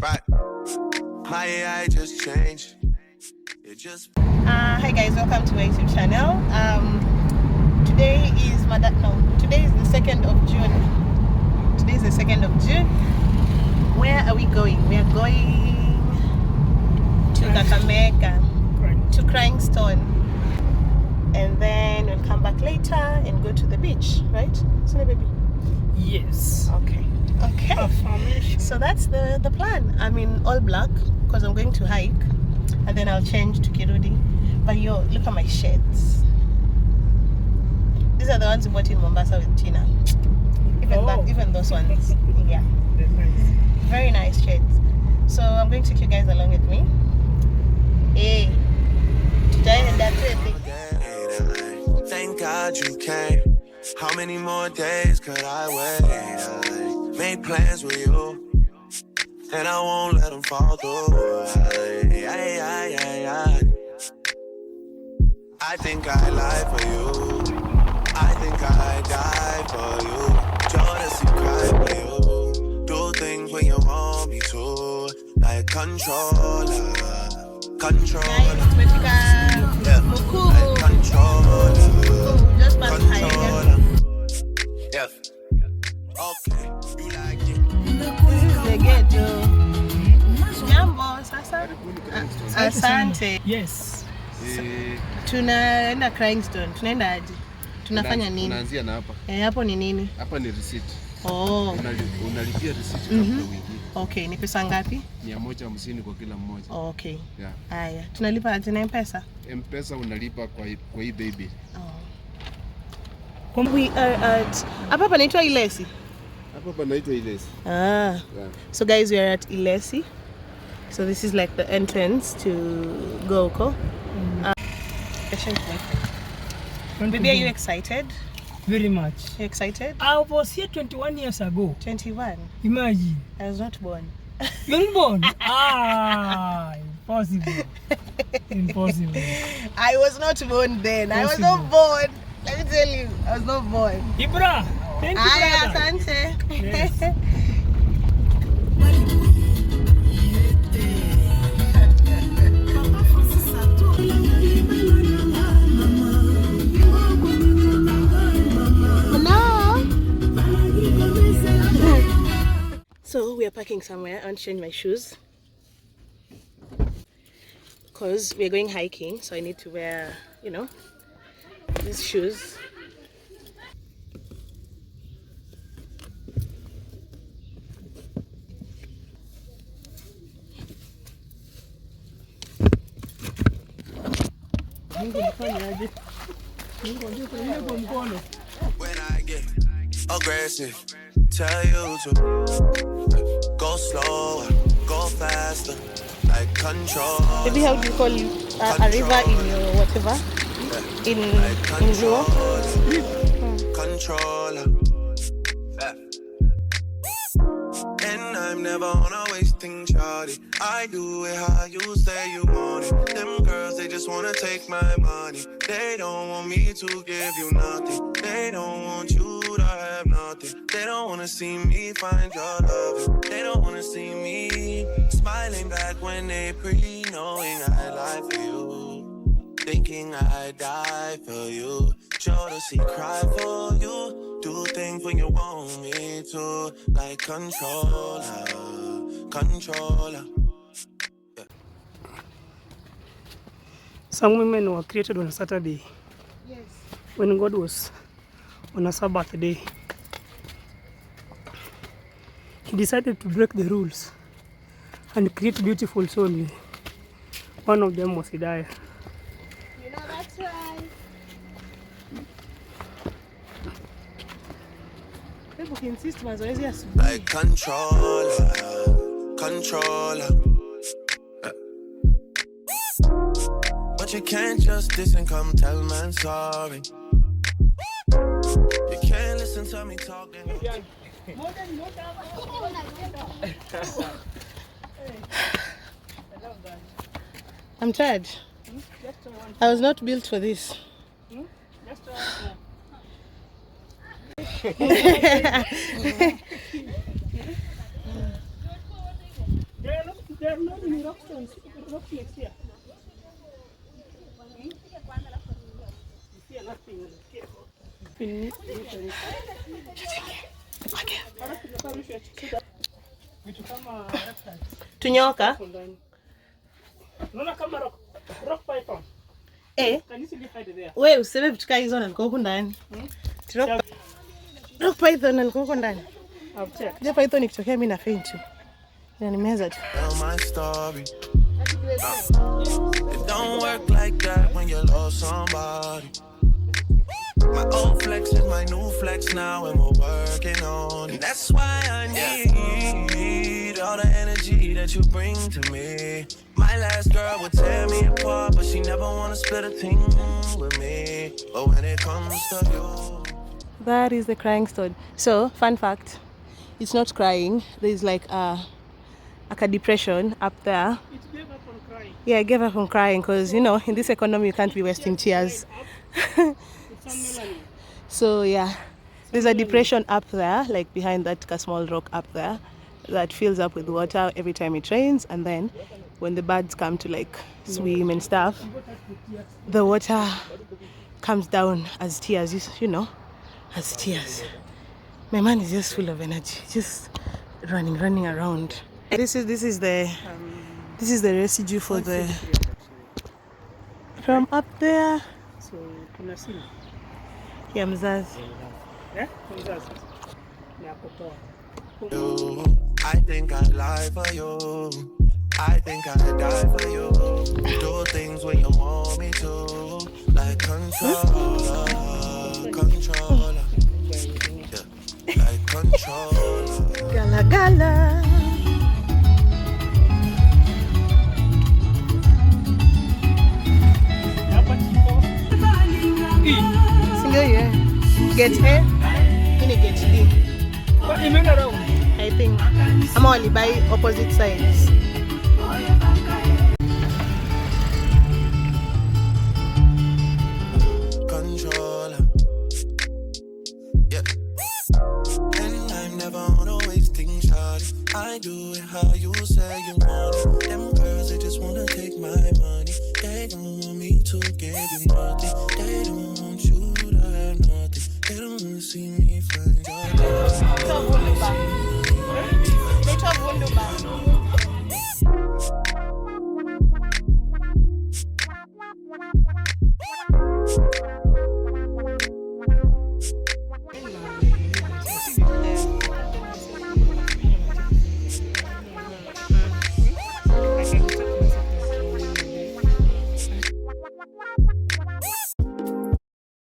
Right. My AI just changed. It just. Hi guys, welcome to my YouTube channel. Today is today is the 2nd of June. Today is the 2nd of June. Where are we going? We are going to Kakamega, to Crying Stone, and then we'll come back later and go to the beach, right? So baby. Yes. Okay. So that's the plan. I'm in all black because I'm going to hike, and then I'll change to Kirudi. But yo, look at my shades. These are the ones we bought in Mombasa with Tina. Even those ones. Yeah. That's nice. Very nice shades. So I'm going to take you guys along with me. Hey. Today and that's it. Thank God you came. How many more days could I wait? I made plans with you, and I won't let them fall through. I think I lie for you. I think I die for you. Jealousy cry for you. Do things when you want me to. Like controller. Yeah. Like controller. Just pass higher. Yeah. Okay, you like it. This is the ghetto. Jambo, sasa. Asante. Yes. Tunaenda Crying Stone. Tunaenda aje? Tunafanya nini? Tunaanzia na hapa. Hapo ni nini? Hapa ni receipt. Oh. Unalipia receipt kabla uingie. Okay, ni pesa ngapi? 150 kwa kila mmoja. Okay. Yeah. Haya, tunalipa aje na M-Pesa? M-Pesa unalipa kwa hii baby. Oh. We are at hapa panaitwa Ilesi. Hapa panaitwa Ilesi. Yeah. So guys, we are at Ilesi. So this is like the entrance to Goko. Baby, are you excited? Very much. You excited? I was here 21 years ago. 21? Imagine. I was not born. You weren't born? Impossible. Impossible. I was not born then. I was not born. Let me tell you, I was not born. Ibra, thank you, brother. Asante. Yes. So we are parking somewhere. I want to change my shoes because we're going hiking, so I need to wear, you know, these shoes. When I get aggressive, tell you to go slower, go faster, like control. Maybe how do you call you a river in your whatever? In Luo? Controller. And I'm never on a wasting shawty. I do it how you say you want it. Them girls, they just wanna take my money. They don't want me to give you nothing. They don't want you to have nothing. They don't wanna see me find your love. They don't wanna see me smiling back when they pre-knowing I lie for you. Thinking I die for you. Sure to see cry for you. Do things when you want me to. Like controller. Some women were created on a Saturday. Yes. When God was on a Sabbath day. He decided to break the rules and create beautiful souls. One of them was Hidayah. You know that's right. People can insist mazoezi asubuhi. Like controller. But you can't just diss and come tell man sorry. You can't listen to me talking. I'm tired. I was not built for this. Tunyoka. Unaona kama rock python. Can you see me hide there? Wewe useme vitu kama hizo na niko huko ndani. Rock python na niko huko ndani. Je, python ikitokea mimi na faint tu. Na nimeza tu. My story. It don't work like that when you lost somebody. My old flex is my new flex now, and we're working on it. That's why I need all the energy that you bring to me. My last girl would tear me apart, but she never wanna split a thing with me. But when it comes to you, that is the crying stone. So, fun fact, it's not crying. There's like a depression up there. It gave up on crying. Yeah, I gave up on crying because, you know, in this economy you can't be wasting tears. So yeah, there's a depression up there, like behind that small rock up there, that fills up with water every time it rains, and then when the birds come to like swim and stuff, the water comes down as tears, you know, as tears. My man is just full of energy, just running around. This is the residue for the from up there. So kuna simu. Yeah, mzazi. Mzazi. Na kutoa. I think I'd lie for you. I think I'd die for you. Do things when you want me to, like controller. Yeah, like controller. Gala gala. Single yeah. Get A, in a get D. What you mean around? I think I'm only by opposite sides. Controller. Yeah. And I'm never on a wasting shot. I do it how you say you want it. Them girls, they just wanna take my money. They don't want me to give you nothing. They don't want you to have nothing. They don't wanna see me find your love.